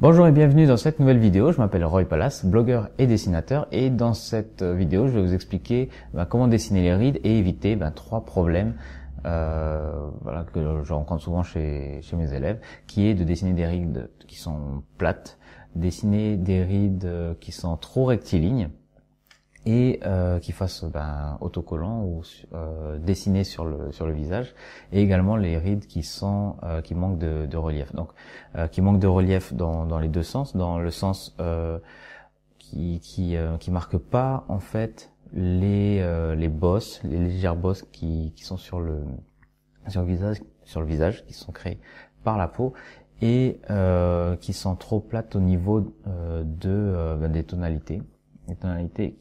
Bonjour et bienvenue dans cette nouvelle vidéo. Je m'appelle Roy Palace, blogueur et dessinateur, et dans cette vidéo je vais vous expliquer comment dessiner les rides et éviter 3 problèmes que je rencontre souvent chez mes élèves, qui est de dessiner des rides qui sont plates, dessiner des rides qui sont trop rectilignes et qui fassent autocollant ou dessiné sur le visage, et également les rides qui manquent de relief. Donc qui manquent de relief dans les deux sens, dans le sens qui marque pas en fait les bosses, les légères bosses qui sont sur le visage, qui sont créées par la peau, et qui sont trop plates au niveau des tonalités. Les tonalités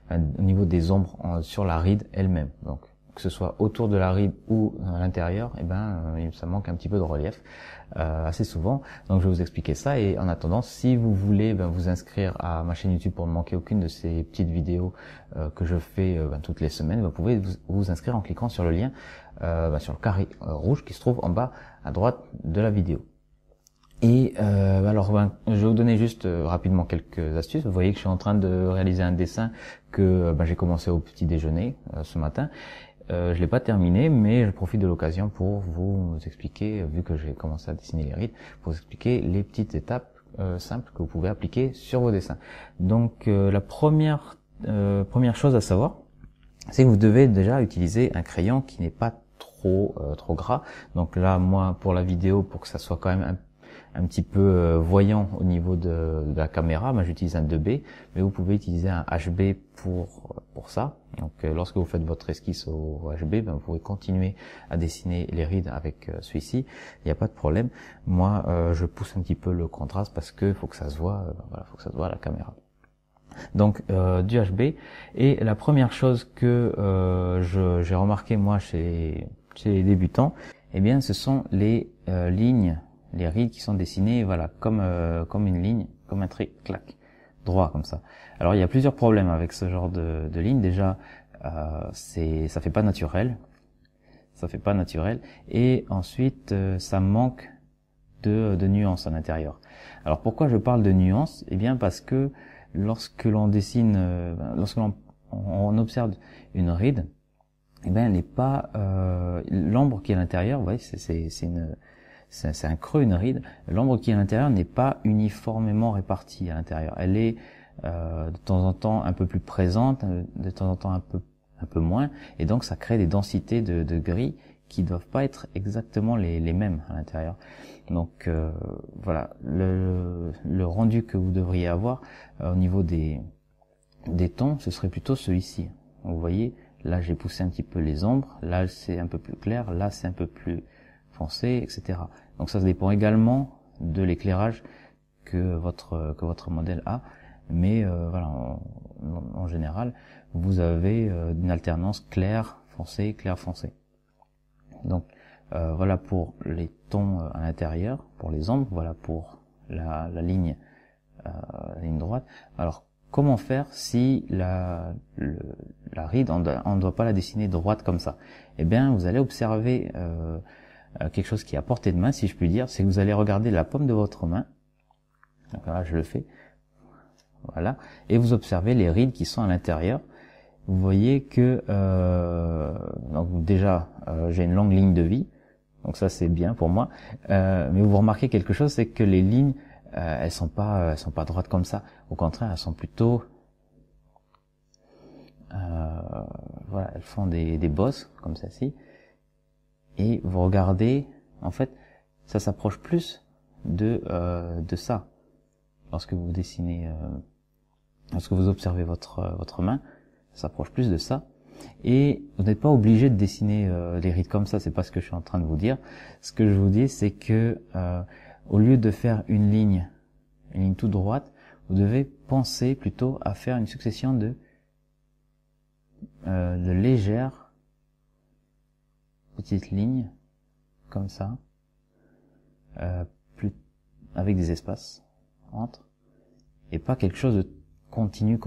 au niveau des ombres sur la ride elle-même. Donc que ce soit autour de la ride ou à l'intérieur, ça manque un petit peu de relief assez souvent. Donc je vais vous expliquer ça, et en attendant, si vous voulez vous inscrire à ma chaîne YouTube pour ne manquer aucune de ces petites vidéos que je fais toutes les semaines, vous pouvez vous inscrire en cliquant sur le lien sur le carré rouge qui se trouve en bas à droite de la vidéo. Et je vais vous donner juste rapidement quelques astuces. Vous voyez que je suis en train de réaliser un dessin que j'ai commencé au petit déjeuner ce matin. Je l'ai pas terminé, mais je profite de l'occasion pour vous expliquer, vu que j'ai commencé à dessiner les rides, pour vous expliquer les petites étapes simples que vous pouvez appliquer sur vos dessins. Donc la première chose à savoir, c'est que vous devez déjà utiliser un crayon qui n'est pas trop gras. Donc là, moi, pour la vidéo, pour que ça soit quand même un petit peu voyant au niveau de la caméra, j'utilise un 2B, mais vous pouvez utiliser un HB pour ça. Donc lorsque vous faites votre esquisse au HB, vous pouvez continuer à dessiner les rides avec celui-ci, il n'y a pas de problème. Moi, je pousse un petit peu le contraste parce que faut que ça se voit, faut que ça se voit à la caméra. Donc du HB. Et la première chose que j'ai remarqué moi chez les débutants, ce sont les lignes, les rides qui sont dessinées comme une ligne, comme un trait, clac, droit comme ça. Alors il y a plusieurs problèmes avec ce genre de ligne. Déjà ça fait pas naturel, et ensuite ça manque de nuances à l'intérieur. Alors pourquoi je parle de nuances? Parce que lorsque l'on dessine, lorsque l'on observe une ride, elle n'est pas l'ombre qui est à l'intérieur. Vous voyez, c'est un creux, une ride. L'ombre qui est à l'intérieur n'est pas uniformément répartie à l'intérieur. Elle est de temps en temps un peu plus présente, de temps en temps un peu moins, et donc ça crée des densités de gris qui doivent pas être exactement les mêmes à l'intérieur. Donc voilà, le rendu que vous devriez avoir au niveau des tons, ce serait plutôt celui-ci. Vous voyez, là j'ai poussé un petit peu les ombres, là c'est un peu plus clair, là c'est un peu plus foncé, etc. Donc ça dépend également de l'éclairage que votre modèle a, mais en général vous avez une alternance clair foncé. Donc voilà pour les tons à l'intérieur, pour les ombres, voilà pour la ligne droite. Alors comment faire si la ride, on ne doit pas la dessiner droite comme ça? Vous allez observer quelque chose qui est à portée de main, si je puis dire, c'est que vous allez regarder la paume de votre main. Donc là, je le fais. Voilà. Et vous observez les rides qui sont à l'intérieur. Vous voyez que donc déjà j'ai une longue ligne de vie. Donc ça c'est bien pour moi. Mais vous remarquez quelque chose, c'est que les lignes elles sont pas droites comme ça. Au contraire, elles sont plutôt elles font des bosses comme celle-ci. Et vous regardez, en fait, ça s'approche plus de ça. Lorsque vous dessinez, lorsque vous observez votre main, ça s'approche plus de ça. Et vous n'êtes pas obligé de dessiner les rides comme ça, c'est pas ce que je suis en train de vous dire. Ce que je vous dis, c'est que au lieu de faire une ligne toute droite, vous devez penser plutôt à faire une succession de légères petites lignes comme ça, avec des espaces entre, et pas quelque chose de continu,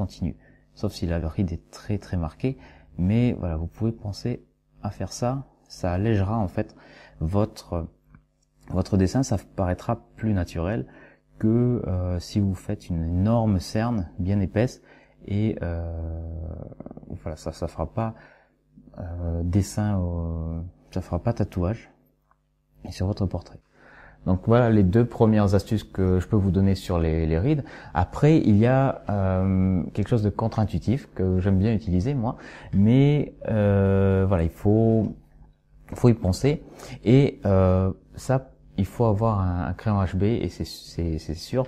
sauf si la ride est très très marquée. Mais voilà, vous pouvez penser à faire ça, ça allégera en fait votre votre dessin, ça paraîtra plus naturel que si vous faites une énorme cerne bien épaisse et voilà, ça fera pas dessin, ça fera pas tatouage sur votre portrait. Donc voilà les 2 premières astuces que je peux vous donner sur les rides. Après, il y a quelque chose de contre-intuitif que j'aime bien utiliser moi, mais voilà, il faut y penser. Et ça, il faut avoir un crayon HB et c'est sûr.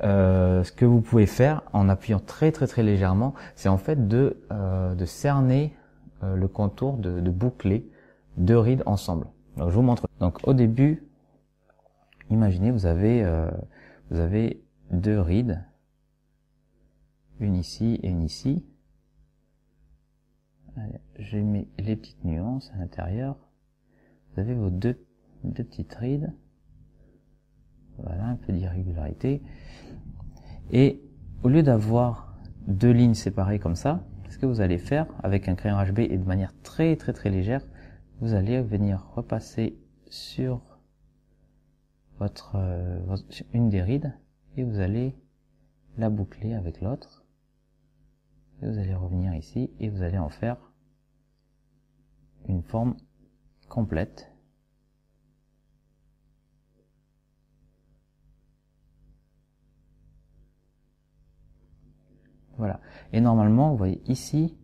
Ce que vous pouvez faire en appuyant très légèrement, c'est en fait de cerner le contour, de boucler 2 rides ensemble. Donc je vous montre. Donc au début, imaginez vous avez 2 rides, une ici et une ici. Allez, je mets les petites nuances à l'intérieur. Vous avez vos deux petites rides. Voilà, un peu d'irrégularité. Et au lieu d'avoir 2 lignes séparées comme ça, ce que vous allez faire avec un crayon HB et de manière très légère, vous allez venir repasser sur une des rides et vous allez la boucler avec l'autre. Et vous allez revenir ici et vous allez en faire une forme complète. Voilà. Et normalement, vous voyez ici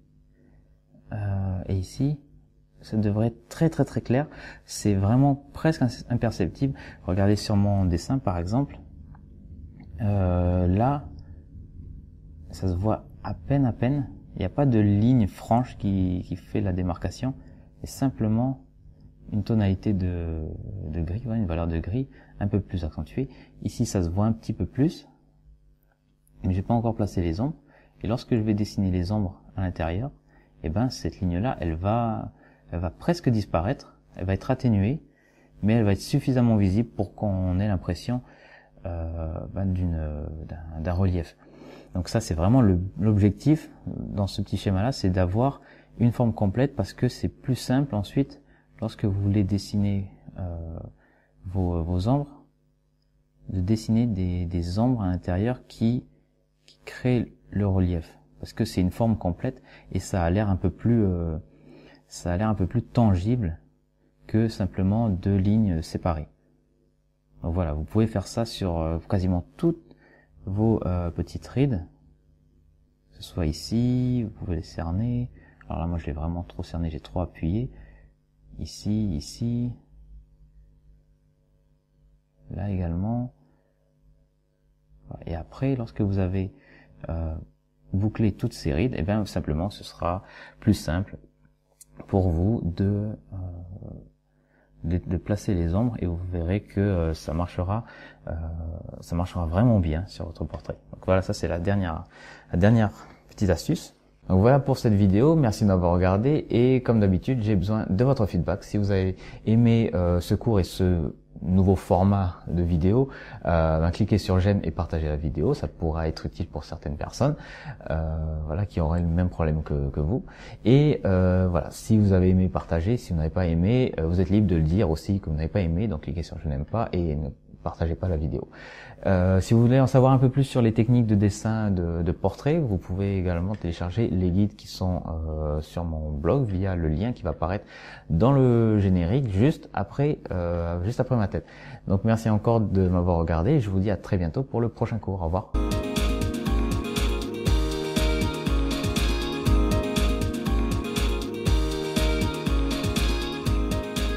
et ici, ça devrait être très clair. C'est vraiment presque imperceptible. Regardez sur mon dessin par exemple. Là, ça se voit à peine. Il n'y a pas de ligne franche qui fait la démarcation. C'est simplement une tonalité de gris, une valeur de gris un peu plus accentuée. Ici, ça se voit un petit peu plus, mais j'ai pas encore placé les ombres. Et lorsque je vais dessiner les ombres à l'intérieur, eh ben cette ligne-là, elle va presque disparaître. Elle va être atténuée, mais elle va être suffisamment visible pour qu'on ait l'impression d'un relief. Donc ça, c'est vraiment l'objectif dans ce petit schéma-là, c'est d'avoir une forme complète parce que c'est plus simple ensuite lorsque vous voulez dessiner vos ombres, de dessiner des ombres à l'intérieur qui créent le relief, parce que c'est une forme complète et ça a l'air un peu plus tangible que simplement 2 lignes séparées. Donc voilà, vous pouvez faire ça sur quasiment toutes vos petites rides, que ce soit ici, vous pouvez les cerner. Alors là, moi je l'ai vraiment trop cerné, j'ai trop appuyé. Ici, là également. Et après, lorsque vous avez bouclé toutes ces rides, et bien simplement ce sera plus simple pour vous de placer les ombres et vous verrez que ça marchera vraiment bien sur votre portrait. Donc voilà, ça c'est la dernière petite astuce. Donc voilà pour cette vidéo, merci de m'avoir regardé et comme d'habitude j'ai besoin de votre feedback. Si vous avez aimé ce cours et ce nouveau format de vidéo, cliquez sur j'aime et partagez la vidéo, ça pourra être utile pour certaines personnes voilà, qui auraient le même problème que vous. Et voilà, si vous avez aimé, partagez. Si vous n'avez pas aimé, vous êtes libre de le dire aussi que vous n'avez pas aimé, donc cliquez sur je n'aime pas et ne partagez pas la vidéo. Si vous voulez en savoir un peu plus sur les techniques de dessin de portrait, vous pouvez également télécharger les guides qui sont sur mon blog via le lien qui va apparaître dans le générique juste après ma tête. Donc merci encore de m'avoir regardé et je vous dis à très bientôt pour le prochain cours. Au revoir.